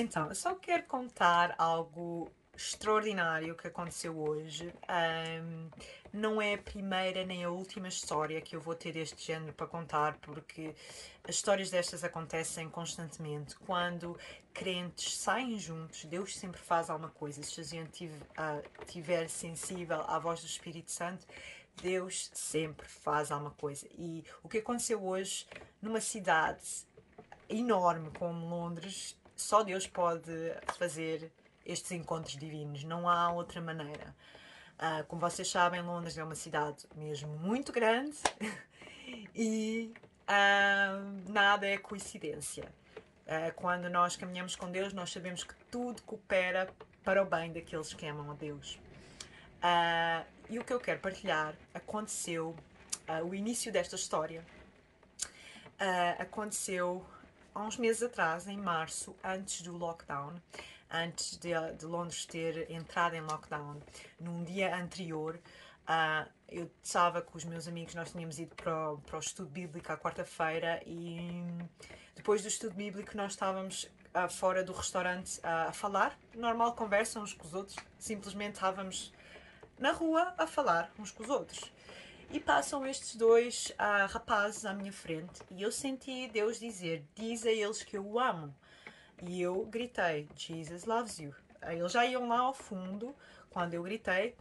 Então, eu só quero contar algo extraordinário que aconteceu hoje. Não é a primeira nem a última história que eu vou ter deste género para contar, porque as histórias destas acontecem constantemente. Quando crentes saem juntos, Deus sempre faz alguma coisa. Se a gente estiver sensível à voz do Espírito Santo, Deus sempre faz alguma coisa. E o que aconteceu hoje numa cidade enorme como Londres, só Deus pode fazer estes encontros divinos, não há outra maneira. Como vocês sabem, Londres é uma cidade mesmo muito grande e nada é coincidência. Quando nós caminhamos com Deus, nós sabemos que tudo coopera para o bem daqueles que amam a Deus. E o que eu quero partilhar aconteceu, o início desta história aconteceu há uns meses atrás, em março, antes do lockdown, antes de Londres ter entrado em lockdown. Num dia anterior, eu estava com os meus amigos, nós tínhamos ido para o estudo bíblico à quarta-feira e depois do estudo bíblico nós estávamos fora do restaurante a falar, normal conversa uns com os outros, simplesmente estávamos na rua a falar uns com os outros. E passam estes dois rapazes à minha frente e eu senti Deus dizer: diz a eles que eu o amo. E eu gritei: Jesus loves you. Eles já iam lá ao fundo quando eu gritei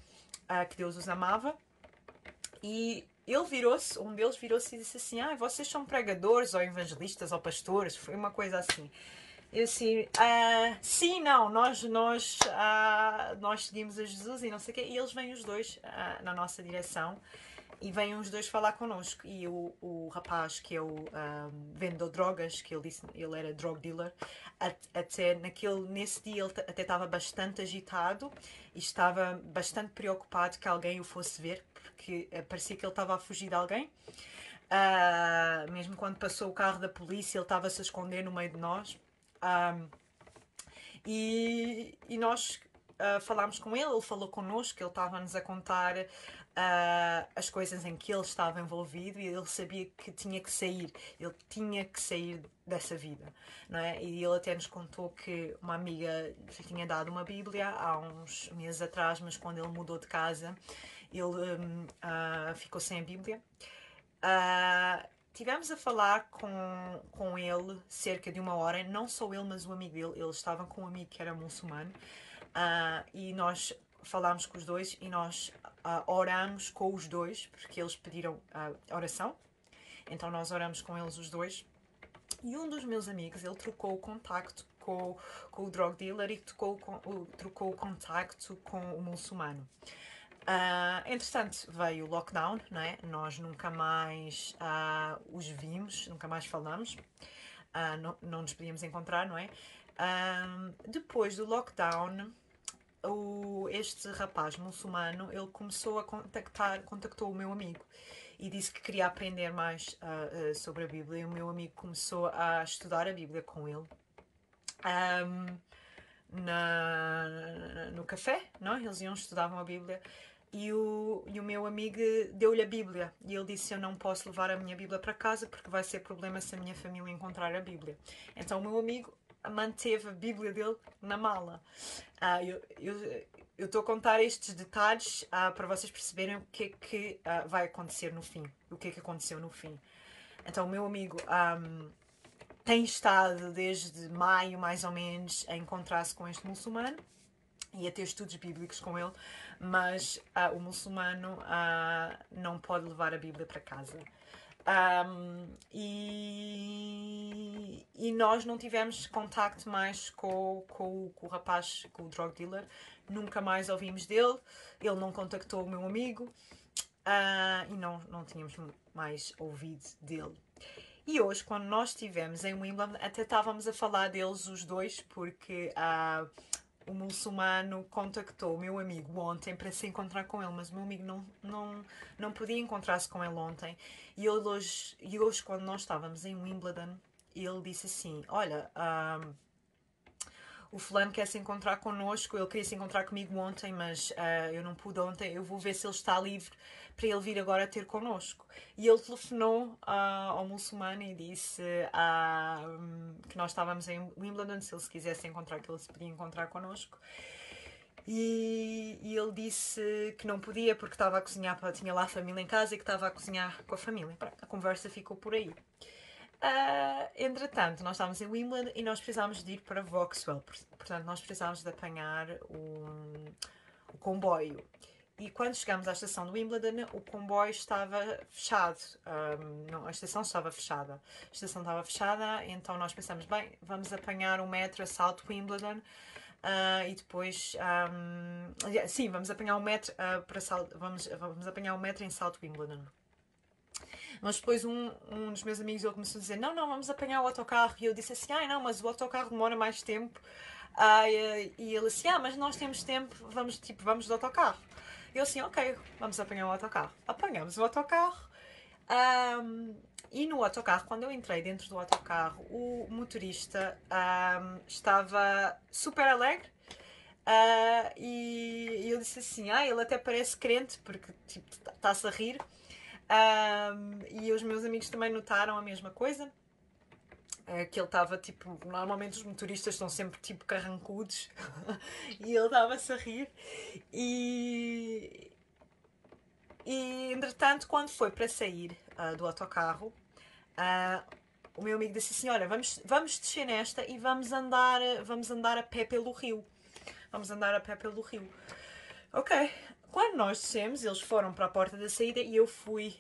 que Deus os amava. E ele virou-se, um deles virou-se e disse assim: vocês são pregadores ou evangelistas ou pastores? Foi uma coisa assim. Eu assim, sim, não, nós seguimos a Jesus e não sei o quê. E eles vêm os dois na nossa direção e vêm os dois falar connosco. E o rapaz que eu vendedor de drogas, que ele disse ele era drug dealer, até nesse dia ele até estava bastante agitado e estava bastante preocupado que alguém o fosse ver, porque parecia que ele estava a fugir de alguém. Mesmo quando passou o carro da polícia, ele estava-se a esconder no meio de nós. E nós falámos com ele, ele falou connosco, ele estava-nos a contar as coisas em que ele estava envolvido e ele sabia que tinha que sair, ele tinha que sair dessa vida, não é? E ele até nos contou que uma amiga lhe tinha dado uma Bíblia há uns meses atrás, mas quando ele mudou de casa, ele ficou sem a Bíblia. Tivemos a falar com ele cerca de uma hora, não só ele, mas o amigo dele. Ele estava com um amigo que era muçulmano e nós falámos com os dois e nós oramos com os dois, porque eles pediram oração. Então nós oramos com eles os dois. E um dos meus amigos, ele trocou o contacto com o drug dealer e trocou o contacto com o muçulmano. Entretanto, veio o lockdown, não é? Nós nunca mais os vimos, nunca mais falamos, não nos podíamos encontrar, não é? Depois do lockdown, este rapaz muçulmano, ele começou a contactou o meu amigo e disse que queria aprender mais sobre a Bíblia e o meu amigo começou a estudar a Bíblia com ele. No café, não? Eles estudavam a Bíblia e o meu amigo deu-lhe a Bíblia e ele disse: eu não posso levar a minha Bíblia para casa porque vai ser problema se a minha família encontrar a Bíblia. Então o meu amigo manteve a Bíblia dele na mala. Eu estou a contar estes detalhes para vocês perceberem o que é que vai acontecer no fim, o que é que aconteceu no fim. Então o meu amigo tem estado desde maio mais ou menos a encontrar-se com este muçulmano e a ter estudos bíblicos com ele, mas o muçulmano não pode levar a Bíblia para casa. E nós não tivemos contacto mais com o rapaz, com o drug dealer, nunca mais ouvimos dele, ele não contactou o meu amigo e não tínhamos mais ouvido dele. E hoje, quando nós estivemos em Wimbledon, até estávamos a falar deles os dois, porque o muçulmano contactou o meu amigo ontem para se encontrar com ele, mas o meu amigo não podia encontrar-se com ele ontem. E hoje, quando nós estávamos em Wimbledon, ele disse assim: olha, o fulano quer se encontrar connosco, ele queria se encontrar comigo ontem, mas eu não pude ontem, eu vou ver se ele está livre para ele vir agora ter connosco. E ele telefonou ao muçulmano e disse que nós estávamos em Wimbledon, se ele se quisesse encontrar, que ele se podia encontrar connosco. E ele disse que não podia porque estava a cozinhar, tinha lá a família em casa e que estava a cozinhar com a família. A conversa ficou por aí. Entretanto, nós estávamos em Wimbledon e nós precisámos de ir para Vauxhall. Portanto, nós precisámos de apanhar o comboio. E quando chegámos à estação de Wimbledon, o comboio estava fechado. Não, a estação estava fechada. A estação estava fechada, então nós pensamos, bem, vamos apanhar o metro a South Wimbledon. E depois sim, vamos apanhar o metro vamos apanhar o metro em South Wimbledon. Mas depois um dos meus amigos ele começou a dizer, não, vamos apanhar o autocarro. E eu disse assim, não, mas o autocarro demora mais tempo. E ele assim, mas nós temos tempo, vamos de autocarro. E eu assim, ok, vamos apanhar o autocarro. Apanhamos o autocarro. E no autocarro, quando eu entrei dentro do autocarro, o motorista estava super alegre. E eu disse assim, ele até parece crente, porque tipo, está-se a rir. E os meus amigos também notaram a mesma coisa. Que ele estava tipo, normalmente os motoristas estão sempre tipo carrancudos. E ele estava-se a rir. E entretanto, quando foi para sair do autocarro, o meu amigo disse assim, olha, vamos descer nesta e vamos andar a pé pelo rio. Vamos andar a pé pelo rio. Ok. Quando nós descemos, eles foram para a porta da saída e eu fui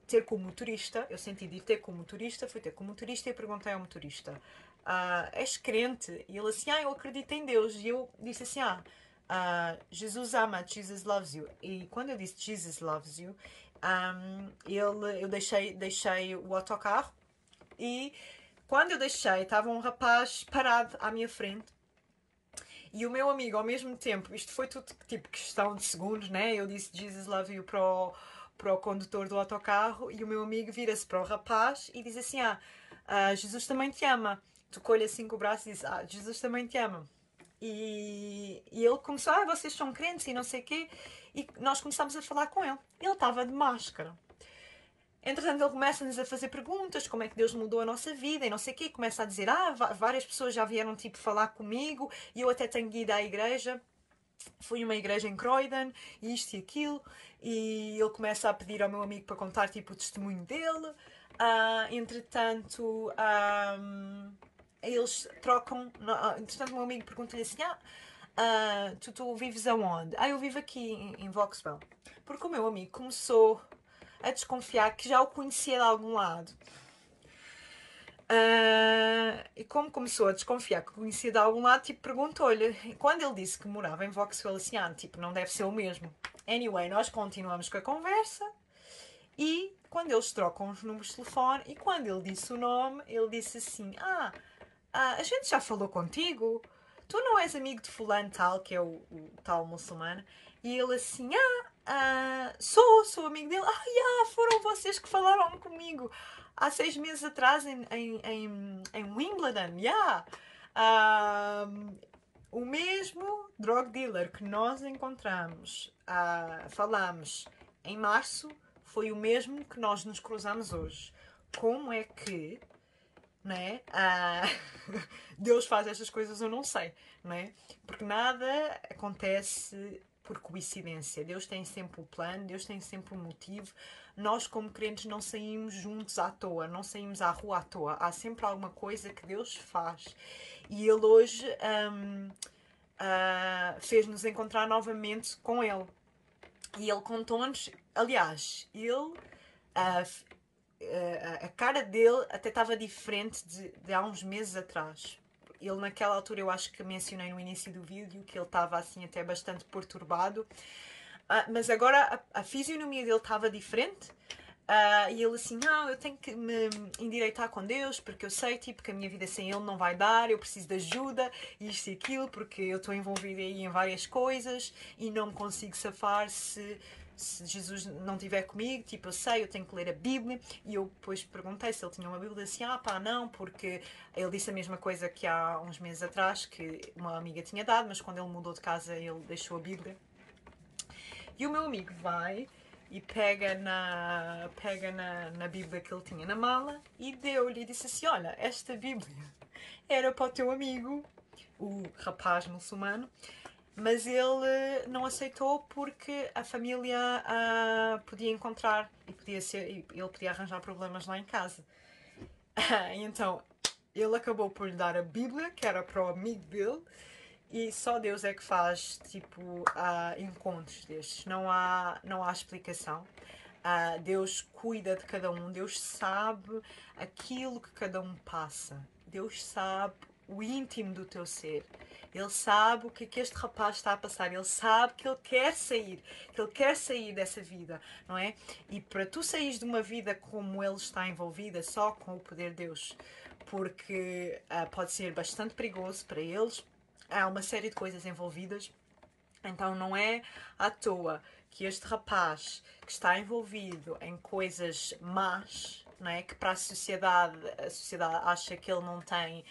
ter com o motorista. Eu senti de ir ter com o motorista. Fui ter com o motorista e perguntei ao motorista, és crente? E ele assim, eu acredito em Deus. E eu disse assim, Jesus ama, Jesus loves you. E quando eu disse Jesus loves you, eu deixei o autocarro e quando eu deixei, estava um rapaz parado à minha frente. E o meu amigo, ao mesmo tempo, isto foi tudo tipo questão de segundos, né? Eu disse Jesus love you para o condutor do autocarro e o meu amigo vira-se para o rapaz e diz assim, Jesus também te ama. Tocou-lhe assim com o braço e disse, Jesus também te ama. E ele começou, vocês são crentes e não sei o quê. E nós começámos a falar com ele. Ele estava de máscara. Entretanto, ele começa-nos a fazer perguntas, como é que Deus mudou a nossa vida e não sei o quê. Começa a dizer, várias pessoas já vieram tipo falar comigo e eu até tenho ido à igreja. Fui uma igreja em Croydon, e isto e aquilo. E ele começa a pedir ao meu amigo para contar tipo o testemunho dele. Entretanto, eles trocam. Entretanto, o meu amigo pergunta-lhe assim, tu vives aonde? Eu vivo aqui em Vauxhall. Porque o meu amigo começou a desconfiar que já o conhecia de algum lado. E como começou a desconfiar que o conhecia de algum lado, tipo, perguntou-lhe. Quando ele disse que morava em Vauxhall, assim, tipo, não deve ser o mesmo. Anyway, nós continuamos com a conversa e quando eles trocam os números de telefone e quando ele disse o nome, ele disse assim, a gente já falou contigo? Tu não és amigo de fulano tal, que é o tal muçulmano? E ele assim, sou amigo dele. Foram vocês que falaram comigo há 6 meses atrás em Wimbledon, o mesmo drug dealer que nós encontramos, falámos em março, foi o mesmo que nós nos cruzamos hoje. Como é que, né? Deus faz estas coisas, eu não sei, né? Porque nada acontece por coincidência. Deus tem sempre um plano, Deus tem sempre um motivo. Nós, como crentes, não saímos juntos à toa, não saímos à rua à toa. Há sempre alguma coisa que Deus faz. E Ele hoje fez-nos encontrar novamente com Ele. E Ele contou-nos, aliás, a cara dele até estava diferente de há uns meses atrás. Ele naquela altura, eu acho que mencionei no início do vídeo que ele estava assim até bastante perturbado. Mas agora a fisionomia dele estava diferente. E ele assim, eu tenho que me endireitar com Deus porque eu sei tipo, que a minha vida sem Ele não vai dar, eu preciso de ajuda, isto e aquilo, porque eu estou envolvida aí em várias coisas e não me consigo safar se se Jesus não estiver comigo, tipo, eu sei, eu tenho que ler a Bíblia. E eu depois perguntei se ele tinha uma Bíblia, assim, pá, não, porque ele disse a mesma coisa que há uns meses atrás, que uma amiga tinha dado, mas quando ele mudou de casa ele deixou a Bíblia. E o meu amigo vai e pega na Bíblia que ele tinha na mala e deu-lhe e disse assim, olha, esta Bíblia era para o teu amigo, o rapaz muçulmano, mas ele não aceitou porque a família podia encontrar e ele podia arranjar problemas lá em casa. Então ele acabou por lhe dar a Bíblia, que era para o amigo dele, e só Deus é que faz tipo encontros destes. Não há explicação. Deus cuida de cada um, Deus sabe aquilo que cada um passa, Deus sabe o íntimo do teu ser. Ele sabe o que este rapaz está a passar. Ele sabe que ele quer sair. Que ele quer sair dessa vida, não é? E para tu saís de uma vida como ele está envolvida, só com o poder de Deus, porque pode ser bastante perigoso para eles. Há uma série de coisas envolvidas. Então não é à toa que este rapaz que está envolvido em coisas más, não é? Que para a sociedade acha que ele não tem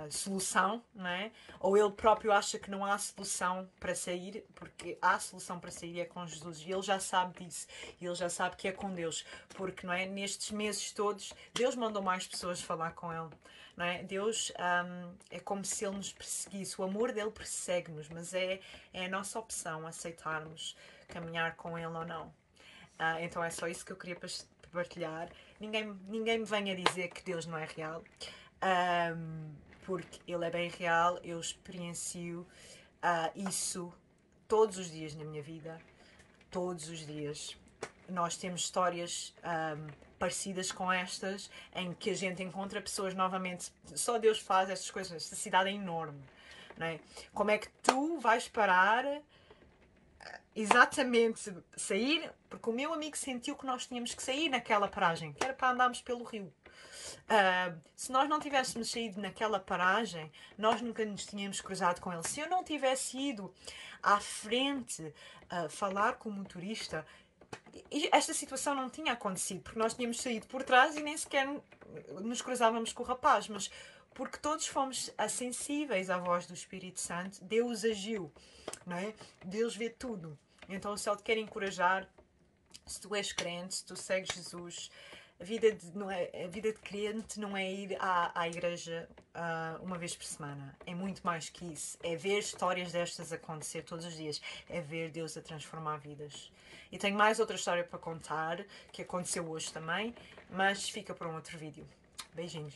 solução, não é? Ou ele próprio acha que não há solução para sair, porque há solução para sair é com Jesus e ele já sabe disso, e ele já sabe que é com Deus, porque não é? Nestes meses todos Deus mandou mais pessoas falar com ele, não é? Deus é como se ele nos perseguisse, o amor dele persegue-nos, mas é a nossa opção aceitarmos caminhar com ele ou não. Então é só isso que eu queria partilhar. Ninguém me venha dizer que Deus não é real. Porque ele é bem real, eu experiencio isso todos os dias na minha vida, todos os dias. Nós temos histórias parecidas com estas, em que a gente encontra pessoas novamente. Só Deus faz estas coisas. Esta cidade é enorme, não é? Como é que tu vais parar exatamente sair? Porque o meu amigo sentiu que nós tínhamos que sair naquela paragem, que era para andarmos pelo rio. Se nós não tivéssemos saído naquela paragem, nós nunca nos tínhamos cruzado com ele. Se eu não tivesse ido à frente falar com o motorista, esta situação não tinha acontecido, porque nós tínhamos saído por trás e nem sequer nos cruzávamos com o rapaz, mas porque todos fomos sensíveis à voz do Espírito Santo, Deus agiu, não é? Deus vê tudo. Então eu só te quero encorajar, se tu és crente, se tu segues Jesus, a vida de crente não é ir à igreja uma vez por semana. É muito mais que isso. É ver histórias destas acontecer todos os dias. É ver Deus a transformar vidas. E tenho mais outra história para contar, que aconteceu hoje também, mas fica para um outro vídeo. Beijinhos.